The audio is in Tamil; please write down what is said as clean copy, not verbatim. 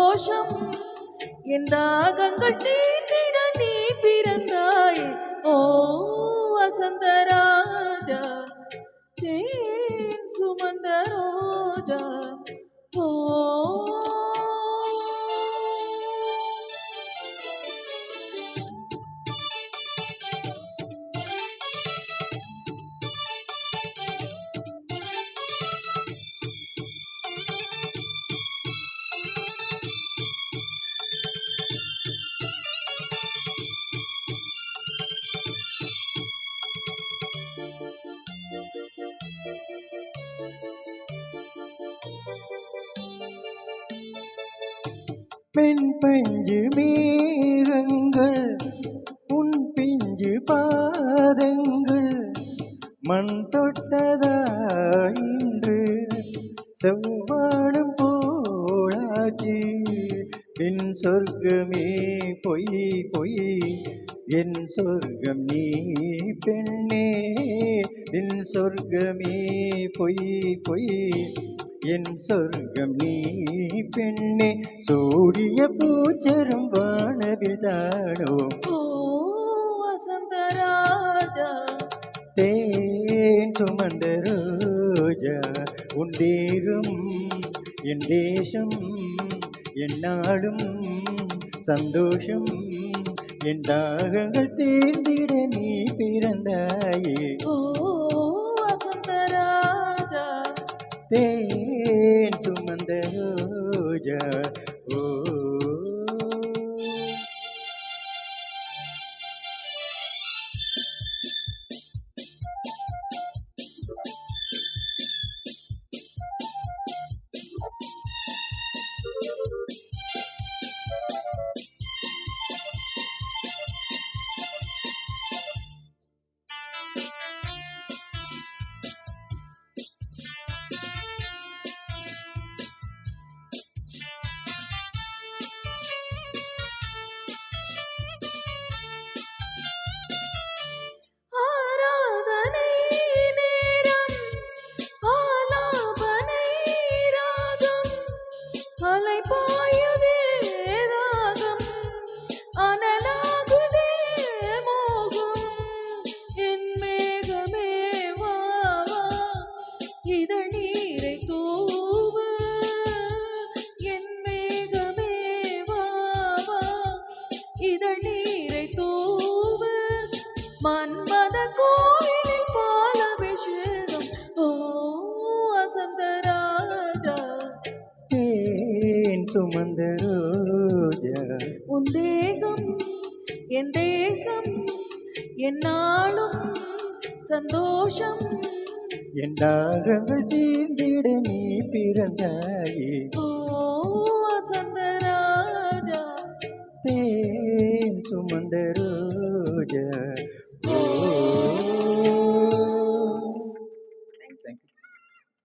சந்தோஷம் என் தாகங்கள் தீர்த்திட நீ பிறந்தாய் ஓ வசந்தராஜா தேன் சுமந்த ரோஜா ஓ பெண் பஞ்சு மேகங்கள் உன் பிஞ்சு பாதங்கள் மண் தொட்டதாயின்று செவ்வானம் போலாச்சு பின் சொர்க்கமே பொய் பொய் என் சொர்க்கம் நீ பெண்ணே என் சொர்க்கமே பொய் பொய் என் சொர்க்கம் நீ பெண்ணே சூடிய பூச்சரம் வானவில் தானோ ஓ வசந்தராஜா தேன் சுமந்த ரோஜா உன் தேகம் என் தேசம் என் நாடும் சந்தோஷம் என் தாகங்கள் தேர்ந்திட நீ பிறந்தாயே ஓ வசந்தராஜா தேன் சுமந்த ரோஜா ஓ மன்மத கோயிலில் பாலபிஷேகம் ஓ வசந்தராஜா தேன் சுமந்த ரோஜா உன் தேகம் என் தேசம் என் நாளும் சந்தோஷம் என் தாகங்கள் தீர்ந்திட நீ பிறந்தாயே ஓ வசந்தராஜா தேன் சுமந்த ரோஜா